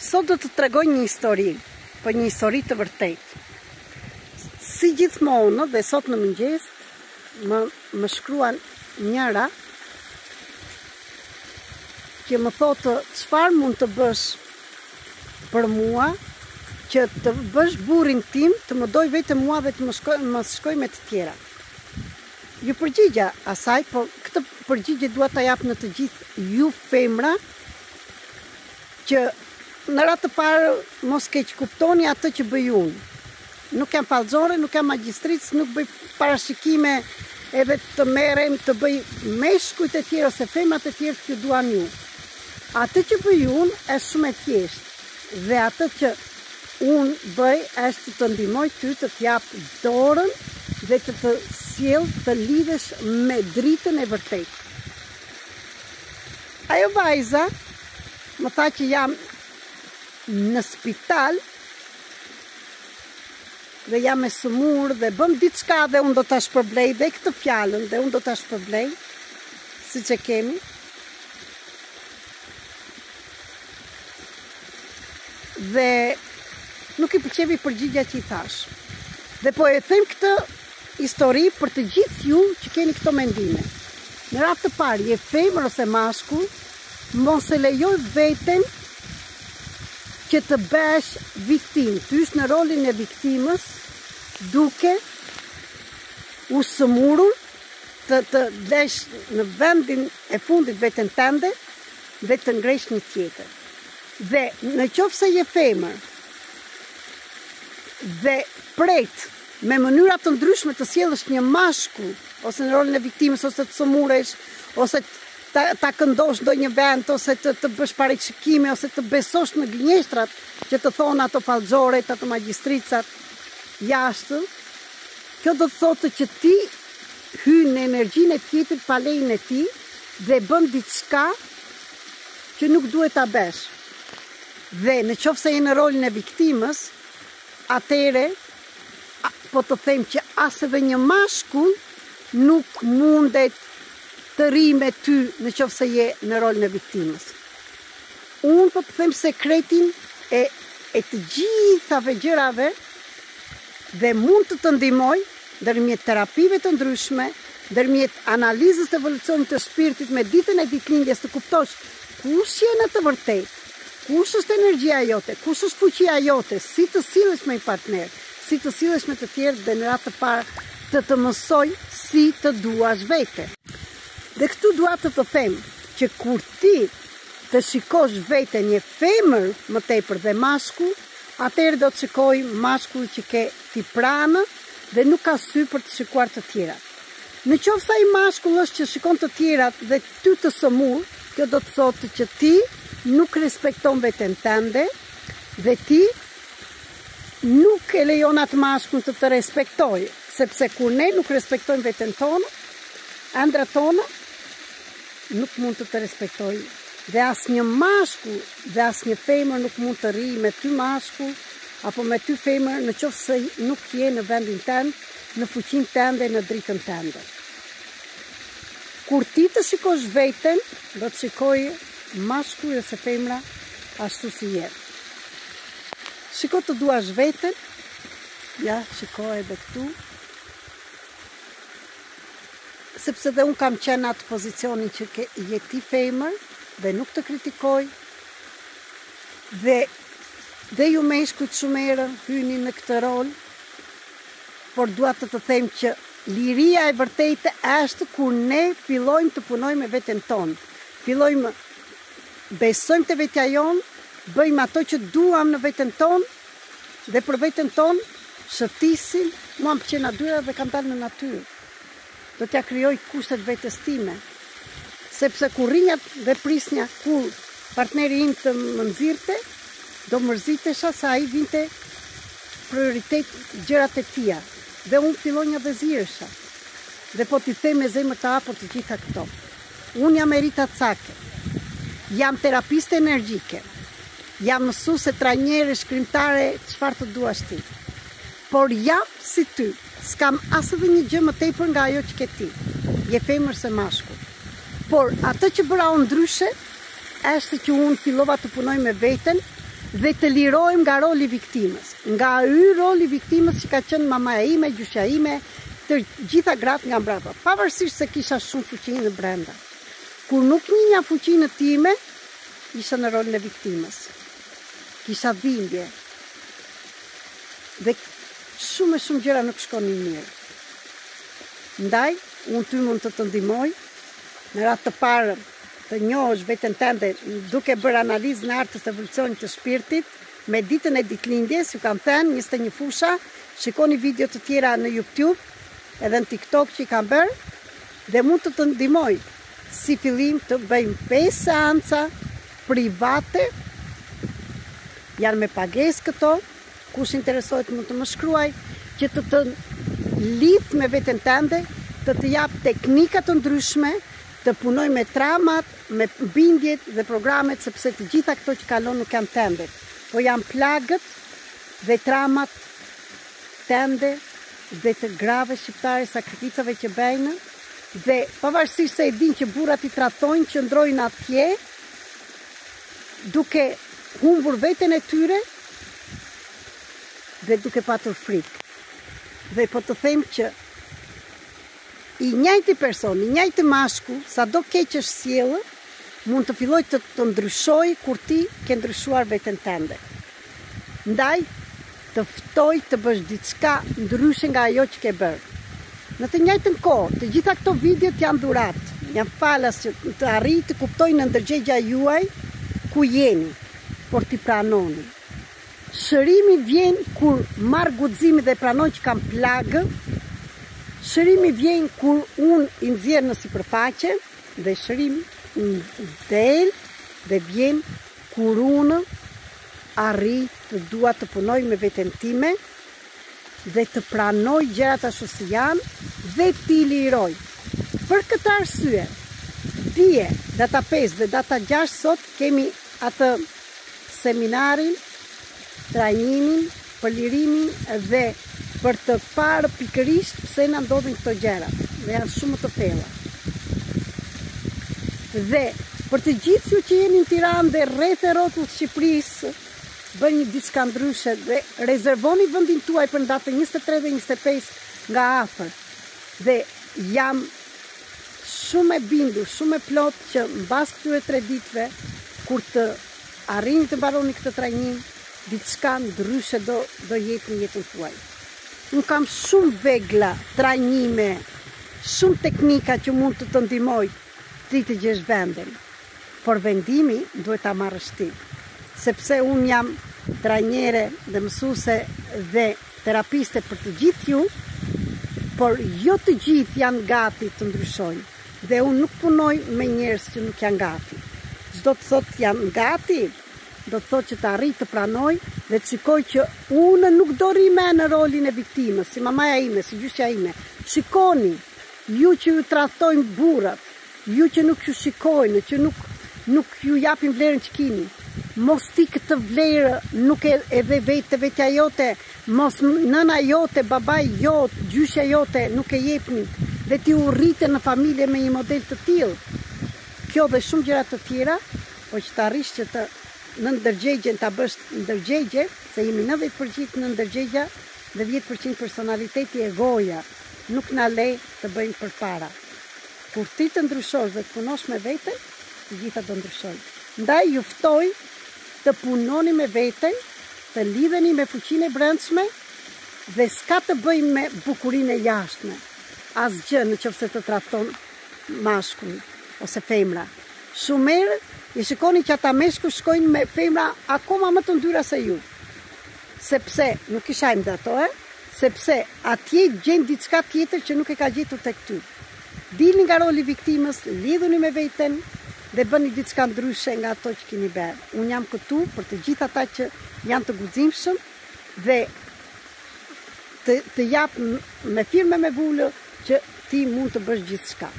Sot do të tregoj një histori, për një histori të vërtet. Si gjithmonë dhe sot në mëngjes më shkruan njëra që më thotë çfarë mund të bësh për mua që të bësh burrin tim të më doj vetëm mua dhe të më shkoj me të tjera. Ju përgjigja asaj, por këtë përgjigje dua ta jap në të gjithë ju femra që në ratë të parë mos keq kuptoni atë që bëj unë. Nuk jam fallxore, nuk jam magjistric, nuk bëj parashikime edhe të merrem të bëj meshkujt e tjerë ose femrat e tjerë që duan ju. Atë që bëj unë është shumë e thjeshtë dhe atë që unë bëj është të ndihmoj ty të t'jap dorën dhe të sjell të lidhesh me dritën e vërtetë. Ajo vajza më tha që jam në spital dhe jam e sëmur dhe bëm diçka dhe unë do ta shpërblej dhe këtë fjalën dhe unë do ta shpërblej siç e kemi. Dhe nuk i pëlqevi përgjigja që i thash. Dhe po e them këtë histori për të gjithë ju që keni këto mendime. Në radhë të parë, je femër ose mashkull, mos e lejoj veten që të bësh viktim, të hysh në rolin e viktimës, duke u sëmurur, të lesh në vendin e fundit veten tënde dhe të ngresh një tjetër. Dhe në qoftë se je femër dhe pret me mënyra të ndryshme të sjellësh një mashkull, ose në rolin e viktimës, ose të sëmuresh, ose ta këndosh ndonjë vend, ose të bësh parashikime, ose të besosh në gënjeshtrat që të thonë ato fallxoret, ato magjistricat jashtë, kjo do të thotë që ti hyn në energjinë e tjetrit pa lejen e tij dhe bën diçka që nuk duhet ta bësh. Dhe në qoftë se je në rolin e viktimës, atëre po të them që as edhe një mashkull nuk mundet të ri me ty në qoftë se je në rolin e viktimës. Unë po të them sekretin e të gjithave gjërave dhe mund të ndihmoj ndërmjet terapive të ndryshme, ndërmjet analizës të evolucionit të shpirtit me ditën e ditëlindjes të kuptosh kush je në të vërtetë, kush është energjia jote, kush është fuqia jote, si të sillesh me një partner, si të sillesh me të tjerë dhe në radhë të parë të mësoj si të duash vete. Dhe këtu dua të them që kur ti të shikosh veten një femër më tepër dhe mashkull, atëherë do të shikoj mashkull që ke ti pranë dhe nuk ka sy për të shikuar të tjerat. Në qoftë se ai mashkull është që shikon të tjerat dhe ty të sëmur, kjo do të thotë që ti nuk respekton veten tënde dhe ti nuk e lejon atë mashkull të respektojë, sepse kur ne nuk respektojmë veten tonë, ëndrat tona nuk mund të respektojë. Dhe asnjë mashkull dhe asnjë femër nuk mund të rrijë me ty mashkull apo me ty femër në qoftë se nuk je në vendin tënd, në fuqinë tënde, në dritën tënde. Kur ti të shikosh veten, do të shikoj mashkull ose femra ashtu si je. Shiko të duash veten, ja, shiko edhe këtu, sepse dhe unë kam qenë atë pozicionin që je ti femër dhe nuk të kritikoj dhe ju meshkujt shumë herë hyni në këtë rol, por dua të them që liria e vërtetë është kur ne fillojmë të punojmë me veten tonë, fillojmë besojmë te vetja jonë, bëjmë ato që duam në veten tonë dhe për veten tonë shëtisim, mua më pëlqen natyra dhe kam dalë në natyrë. Do t'ja krijoj kushtet vetes time. Sepse kur rinjat dhe prisnja kur partneri im të më nxirrte, do mërzitesha se ai vinte prioritet gjërat e tia. Dhe unë fillonja dhe zihesha. Dhe po t'i them me zemër të hapur të gjitha këto. Unë jam Erita Cake. Jam terapiste energjike. Jam mësuese trajnere, shkrimtare, çfarë të duash ti. Por jam si ty. S'kam as edhe një gjë më tepër nga ajo që ke ti. Je femër se mashkull. Por atë që bëra unë ndryshe është që unë fillova të punoj me veten dhe të lirojmë nga roli viktimës. Nga roli viktimës që ka qenë mamaja ime, gjyshja ime, të gjitha gratë nga mbrapa. Pavarësisht se kisha shumë fuqinë në brenda. Kur nuk njënja fuqinë time, isha në rolin e viktimës. Kisha dhimbje. Dhe shumë gjëra nuk shkonin mirë. Ndaj, unë ty mund të ndihmoj, në radhë të parë të njohësh veten tënde duke bërë analizë në artës të evolucionit të shpirtit, me ditën e ditëlindjes, ju kam thënë 21 fusha, shikoni video të tjera në YouTube, edhe në TikTok që i kam bërë, dhe mund të ndihmoj si fillim të bëjmë 5 seanca private, janë me pagesë këto, kush interesohet mund të më shkruaj, që të lidh me veten tënde, të jap teknika të ndryshme, të punoj me traumat, me bindjet dhe programet, sepse të gjitha këto që kalon nuk janë tënde, po janë plagët dhe traumat tënde dhe të grave shqiptare, sakrificave që bëjnë, dhe pavarësisht se e din që burrat i tratojnë, që ndrojnë atje, duke humbur veten e tyre dhe duke patur frikë. Dhe po të them që i njëjti person, i njëjti mashku, sa do keq është sjellë, mund të filloj të ndryshoj kur ti ke ndryshuar veten tënde. Ndaj, të ftoj të bësh diçka ndryshe nga ajo që ke bërë. Në të njëjtën kohë, të gjitha këto videot janë dhuratë, janë falas që të arrijë të kuptojnë në ndërgjegja juaj ku jeni, por t'i pranoni. Shërimi vjen kur marr guximin dhe pranon që kam plagë. Shërimi vjen kur unë i nxjerr në sipërfaqe dhe shërimi del dhe vjen kur unë arri të dua të punoj me veten time dhe të pranoj gjërat ashtu si janë dhe t'i liroj. Për këtë arsye, dje, data 5 dhe data 6 sot kemi atë seminarin, trajnimin, për lirimin dhe për të parë pikërisht pse na ndodhin këto gjëra, dhe janë shumë të thella. Dhe për të gjithë ju që jeni në Tiranë dhe rreth e rrotull Shqipërisë, bëni diçka ndryshe dhe rezervoni vendin tuaj për datën 23 dhe 25 nga afër. Dhe jam shumë e bindur, shumë e plot që mbas këtyre 3 ditëve, kur të arrini të mbaroni këtë trajnim, diçka ndryshe do jetë në jetën tuaj. Unë kam shumë vegla, trajnime, shumë teknika që mund të të ndihmoj ti të gjesh vendin. Por vendimi duhet ta marrësh ti. Sepse unë jam trajnere dhe mësuese dhe terapiste për të gjithë ju, por jo të gjithë janë gati të ndryshojnë. Dhe unë nuk punoj me njerëz që nuk janë gati. Çdo të thotë janë gati, do të thotë që të arrij të pranoj dhe të shikoj që unë nuk do rime në rolin e viktimës, si mamaja ime, si gjyshja ime. Shikoni, ju që ju trahtojnë burrat, ju që nuk ju shikojnë, që nuk ju japin vlerën që kini, mos ti këtë vlerë nuk edhe vetja jote, mos nëna jote, babai jot, gjyshja jote nuk e jepni, dhe ti u rrite në familje me një model të tillë. Kjo dhe shumë gjëra të tjera, po që të arrish që të në ndërgjegjen ta bësh ndërgjegje, se jemi 90% në ndërgjegja dhe 10% personaliteti e goja, nuk na le të bëjmë përpara. Kur ti të ndryshosh dhe të punosh me veten, të gjitha do ndryshojnë. Ndaj ju ftoj të punoni me veten, të lidheni me fuqinë e brendshme dhe s'ka të bëjmë me bukurinë e jashtme. Asgjë nëse të trahton mashkull ose femra. Shumë herë i shikoni që ata meshkuj shkojnë me femra akoma më të ndyra se ju. Sepse nuk i shajmë dhe ato, sepse atje gjen diçka tjetër që nuk e ka gjetur tek ty. Dilni nga roli viktimës, lidhuni me veten dhe bëni diçka ndryshe nga ato që keni bërë. Unë jam këtu për të gjithë ata që janë të guximshëm dhe të jap me firme me vulë që ti mund të bësh gjithçka.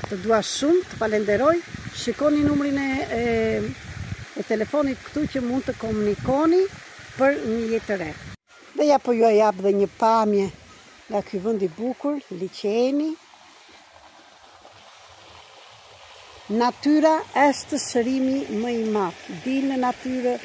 Të dua shumë, të falenderoj. Shikoni numrin e telefonit këtu që mund të komunikoni për një jetë të re. Dhe ja po ju jap dhe një pamje nga ky vend i bukur, liçeni. Natyra është shërimi më i madh. Dil në natyrë.